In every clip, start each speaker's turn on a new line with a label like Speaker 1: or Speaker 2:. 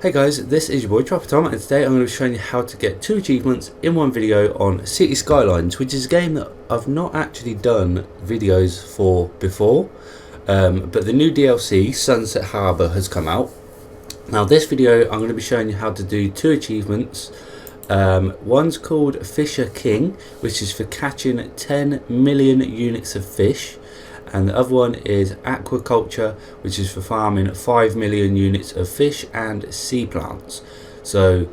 Speaker 1: Hey guys, this is your boy Trapper Tom, and today I'm going to be showing you how to get 2 achievements in one video on City Skylines, which is a game that I've not actually done videos for before, but the new DLC, Sunset Harbour, has come out. Now this video I'm going to be showing you how to do 2 achievements. One's called Fisher King, which is for catching 10 million units of fish. And the other one is Aquaculture, which is for farming 5 million units of fish and sea plants. So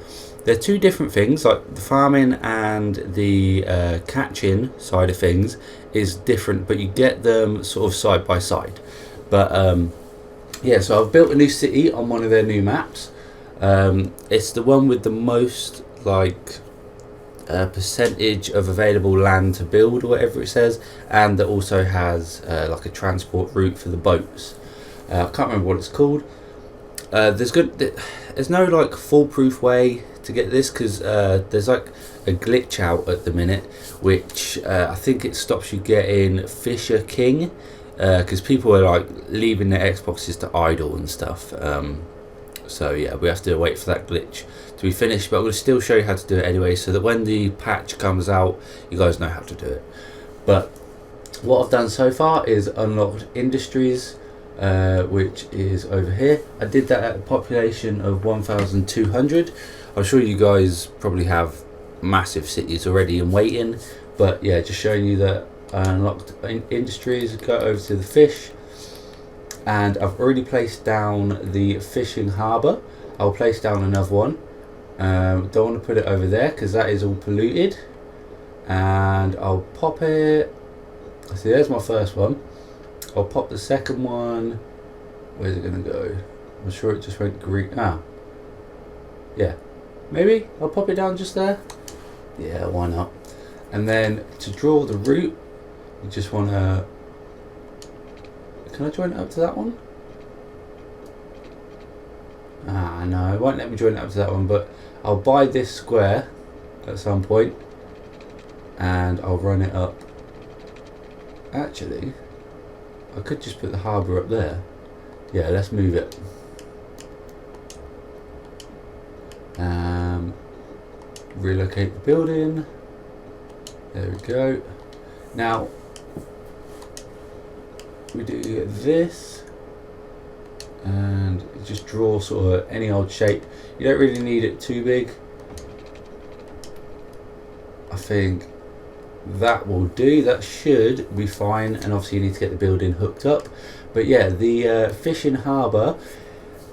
Speaker 1: they're 2 different things. Like the farming and the catching side of things is different, but you get them sort of side by side. But yeah, so I've built a new city on one of their new maps. It's the one with the most percentage of available land to build, or whatever it says, and that also has like a transport route for the boats. I can't remember what it's called. There's no like foolproof way to get this, because there's like a glitch out at the minute, which I think it stops you getting Fisher King, because people are like leaving their Xboxes to idle and stuff. So yeah, we have to wait for that glitch to be finished, but I'm going to still show you how to do it anyway, so that when the patch comes out you guys know how to do it. But what I've done so far is unlocked industries, which is over here. I did that at a population of 1,200. I'm sure you guys probably have massive cities already in waiting, but yeah, just showing you that I unlocked industries. Go over to the fish, and I've already placed down the fishing harbour. I'll place down another one. Don't want to put it over there because that is all polluted, and I'll pop it. See, there's my first one. I'll pop the second one. Where's it going to go? I'm sure it just went green. Yeah, maybe I'll pop it down just there. Yeah, why not? And then to draw the route, you just want to. Can I join it up to that one? No, it won't let me join it up to that one, but I'll buy this square at some point and I'll run it up. Actually, I could just put the harbour up there. Yeah, let's move it. Relocate the building. There we go. Now we do this and just draw sort of any old shape. You don't really need it too big. I think that will do. That should be fine, and obviously you need to get the building hooked up. But yeah, the fishing harbour,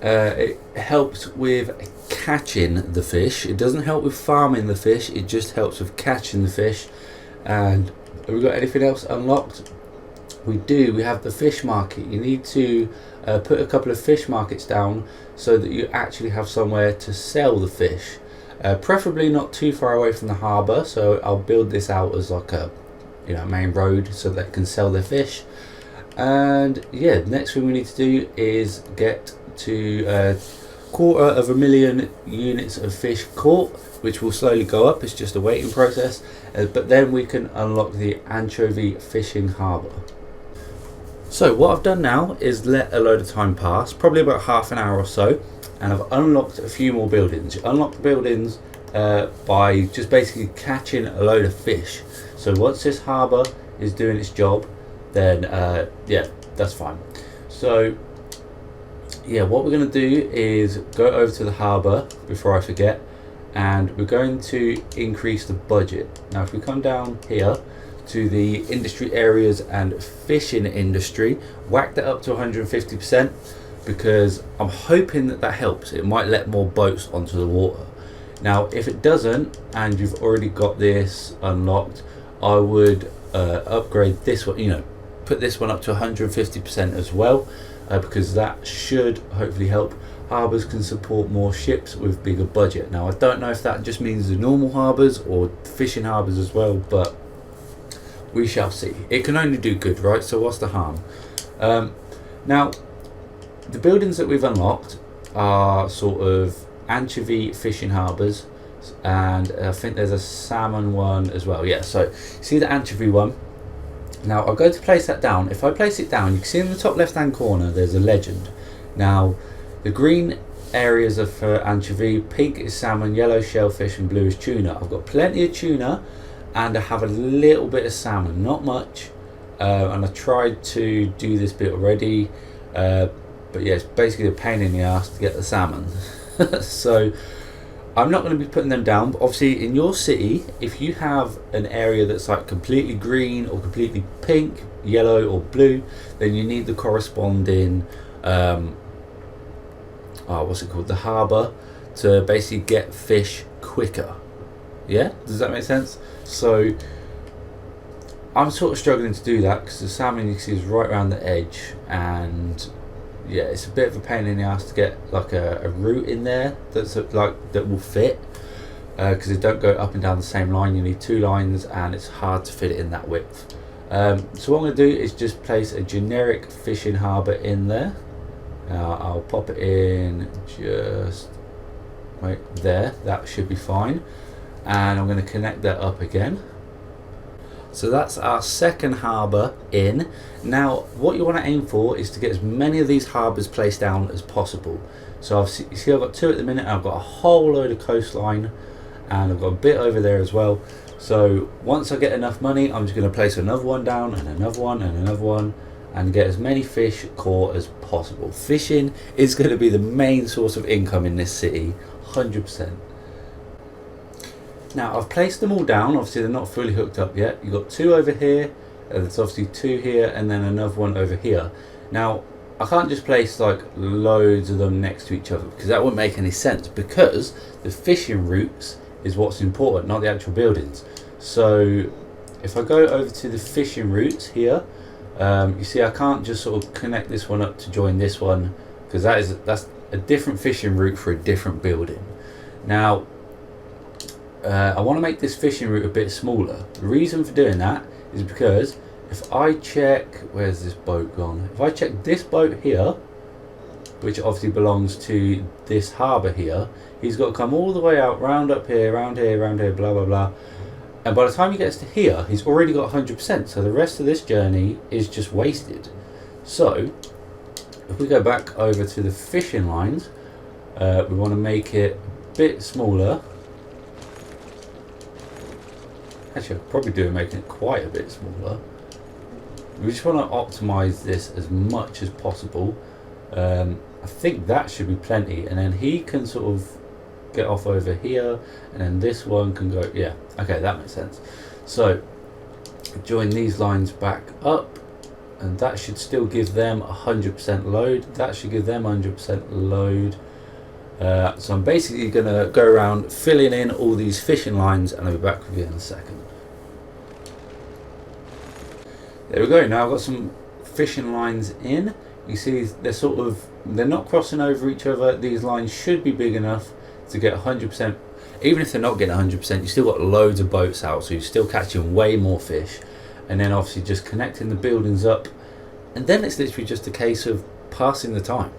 Speaker 1: it helps with catching the fish. It doesn't help with farming the fish, it just helps with catching the fish. And have we got anything else unlocked? We do. We have the fish market. You need to put a couple of fish markets down so that you actually have somewhere to sell the fish, preferably not too far away from the harbour. So I'll build this out as like a main road so that they can sell their fish. And yeah, the next thing we need to do is get to 250,000 units of fish caught, which will slowly go up. It's just a waiting process, but then we can unlock the anchovy fishing harbour. So what I've done now is let a load of time pass, probably about half an hour or so, and I've unlocked a few more buildings. You unlock the buildings by just basically catching a load of fish. So once this harbour is doing its job, then yeah, that's fine. So yeah, what we're going to do is go over to the harbour before I forget, and we're going to increase the budget. Now if we come down here to the industry areas and fishing industry, whack that up to 150%, because I'm hoping that helps. It might let more boats onto the water. Now if it doesn't and you've already got this unlocked, I would upgrade this one, put this one up to 150% as well, because that should hopefully help. Harbours can support more ships with bigger budget. Now I don't know if that just means the normal harbours or fishing harbours as well, but we shall see. It can only do good, right? So what's the harm? Now the buildings that we've unlocked are sort of anchovy fishing harbours, and I think there's a salmon one as well. Yeah, so see the anchovy one. Now I'll go to place that down. If I place it down, you can see in the top left hand corner there's a legend. Now the green areas are for anchovy, pink is salmon, yellow shellfish, and blue is tuna. I've got plenty of tuna, and I have a little bit of salmon, not much. And I tried to do this bit already, but yeah, it's basically a pain in the ass to get the salmon. So I'm not going to be putting them down, but obviously in your city, if you have an area that's like completely green or completely pink, yellow or blue, then you need the corresponding what's it called, the harbour, to basically get fish quicker. Yeah, does that make sense? So I'm sort of struggling to do that because the salmon you can see is right around the edge, and yeah, it's a bit of a pain in the ass to get like a route in there that's like that will fit, because they don't go up and down the same line. You need two lines, and it's hard to fit it in that width. So what I'm going to do is just place a generic fishing harbour in there. I'll pop it in just right there. That should be fine, and I'm going to connect that up again. So that's our second harbour in. Now what you want to aim for is to get as many of these harbours placed down as possible. So you see I've got two at the minute, I've got a whole load of coastline, and I've got a bit over there as well. So once I get enough money, I'm just going to place another one down, and another one, and another one, and get as many fish caught as possible. Fishing is going to be the main source of income in this city, 100%. Now I've placed them all down. Obviously they're not fully hooked up yet. You've got two over here, there's obviously two here, and then another one over here. Now I can't just place like loads of them next to each other, because that wouldn't make any sense, because the fishing routes is what's important, not the actual buildings. So if I go over to the fishing routes here, you see I can't just sort of connect this one up to join this one, because that's a different fishing route for a different building. Now I want to make this fishing route a bit smaller. The reason for doing that is because if I check, where's this boat gone? If I check this boat here, which obviously belongs to this harbour here, he's got to come all the way out, round up here, round here, round here, blah blah blah. And by the time he gets to here, he's already got 100%. So the rest of this journey is just wasted. So if we go back over to the fishing lines, we want to make it a bit smaller. Actually, I'll probably do making it quite a bit smaller. We just want to optimize this as much as possible. I think that should be plenty, and then he can sort of get off over here, and then this one can go, yeah, okay, that makes sense. So join these lines back up, and that should still give them 100% load. That should give them 100% load. So I'm basically going to go around filling in all these fishing lines, and I'll be back with you in a second. There we go. Now I've got some fishing lines in. You see they're not crossing over each other. These lines should be big enough to get 100%. Even if they're not getting 100%, you still got loads of boats out, so you're still catching way more fish. And then obviously just connecting the buildings up, and then it's literally just a case of passing the time.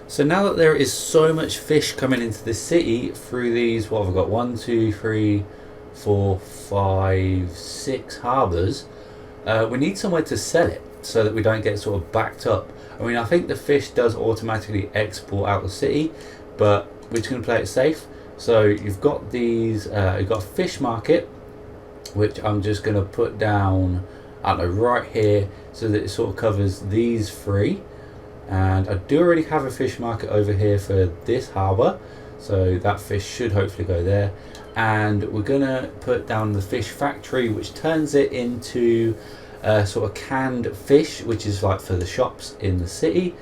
Speaker 1: So now that there is so much fish coming into the city through these, what have I got? 1, 2, 3, 4, 5, 6 harbours. We need somewhere to sell it so that we don't get sort of backed up. I mean, I think the fish does automatically export out the city, but we're just going to play it safe. So you've got these, you've got a fish market, which I'm just going to put down, I don't know, right here, so that it sort of covers these three. And I do already have a fish market over here for this harbour, so that fish should hopefully go there. And we're going to put down the fish factory, which turns it into sort of canned fish, which is like for the shops in the city.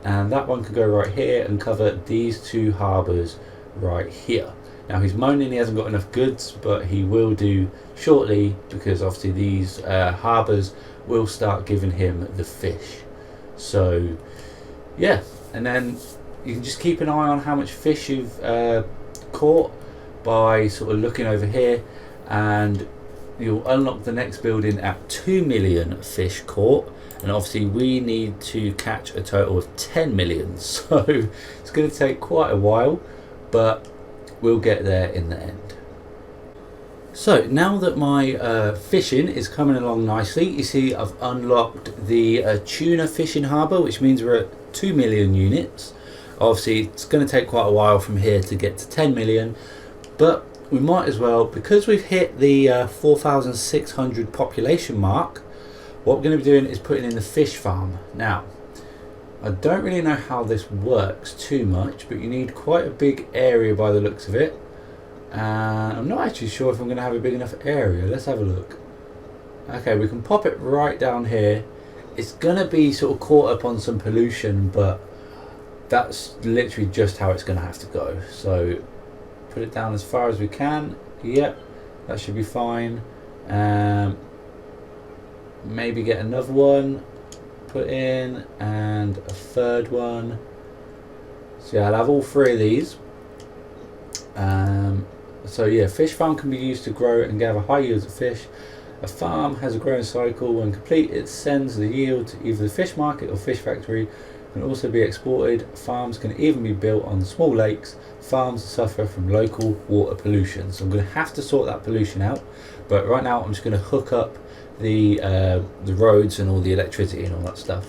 Speaker 1: And that one can go right here and cover these two harbours right here. Now he's moaning he hasn't got enough goods, but he will do shortly, because obviously these harbours will start giving him the fish. So yeah, and then you can just keep an eye on how much fish you've caught by sort of looking over here, and you'll unlock the next building at 2 million fish caught. And obviously we need to catch a total of 10 million, so it's going to take quite a while, but we'll get there in the end. So now that my fishing is coming along nicely, you see I've unlocked the tuna fishing harbour, which means we're at 2 million units. Obviously it's going to take quite a while from here to get to 10 million, but we might as well, because we've hit the 4,600 population mark. What we're going to be doing is putting in the fish farm. Now I don't really know how this works too much, but you need quite a big area by the looks of it, and I'm not actually sure if I'm going to have a big enough area. Let's have a look. Okay, we can pop it right down here. It's going to be sort of caught up on some pollution, but that's literally just how it's going to have to go. So put it down as far as we can. Yep, that should be fine. Maybe get another one put in and a third one. So yeah, I'll have all three of these. So yeah, fish farm can be used to grow and gather high yields of fish. A farm has a growing cycle. When complete, it sends the yield to either the fish market or fish factory. It can also be exported. Farms can even be built on small lakes. Farms suffer from local water pollution, so I'm going to have to sort that pollution out. But right now I'm just going to hook up the roads and all the electricity and all that stuff.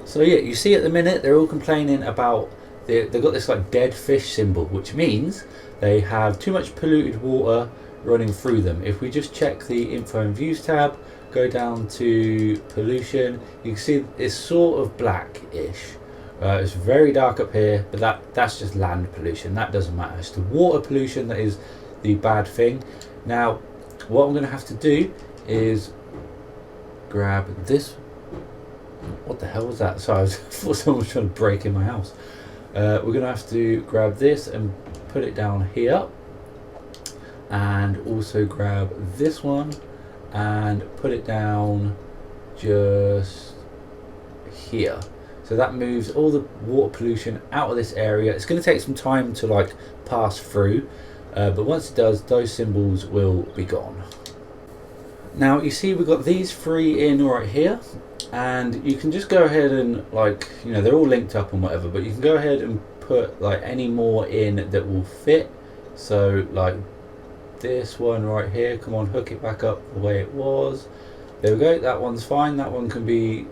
Speaker 1: So yeah, you see at the minute they're all complaining about they've got this like dead fish symbol, which means they have too much polluted water running through them. If we just check the info and views tab, go down to pollution, you can see it's sort of blackish. It's very dark up here, but that's just land pollution. That doesn't matter. It's the water pollution that is the bad thing. Now what I'm going to have to do is grab this. What the hell was that? Sorry, I thought someone was trying to break in my house. We're going to have to grab this and put it down here, and also grab this one and put it down just here. So that moves all the water pollution out of this area. It's going to take some time to like pass through, but once it does, those symbols will be gone. Now you see we've got these three in right here, and you can just go ahead and, like, you know, they're all linked up and whatever, but you can go ahead and put like any more in that will fit. So like this one right here, come on, hook it back up the way it was. There we go, that one's fine. That one can be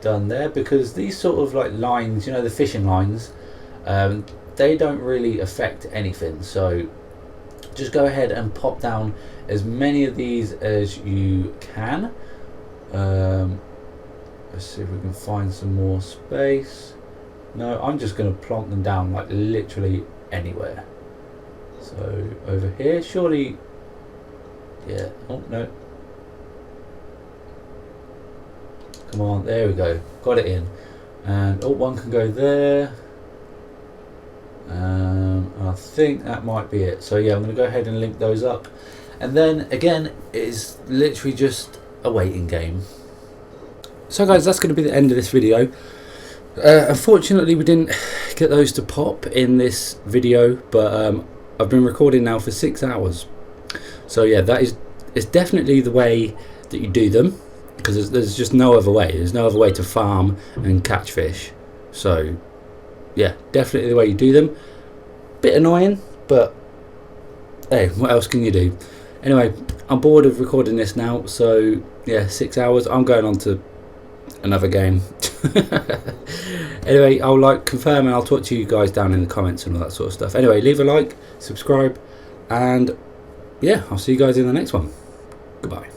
Speaker 1: done there, because these sort of like lines, you know, the fishing lines, they don't really affect anything. So just go ahead and pop down as many of these as you can. Let's see if we can find some more space. No, I'm just going to plonk them down like literally anywhere. So over here, surely, yeah, oh no, come on, there we go, got it in. And oh, one can go there. I think that might be it. So yeah, I'm going to go ahead and link those up, and then again it is literally just a waiting game. So guys, that's going to be the end of this video. Unfortunately we didn't get those to pop in this video, but I've been recording now for 6 hours. So yeah, it's definitely the way that you do them, because there's just no other way. There's no other way to farm and catch fish. So yeah, definitely the way you do them. Bit annoying, but hey, what else can you do? Anyway, I'm bored of recording this now, so yeah, 6 hours. I'm going on to another game. Anyway, I'll like confirm, and I'll talk to you guys down in the comments and all that sort of stuff. Anyway, leave a like, subscribe, and yeah, I'll see you guys in the next one. Goodbye.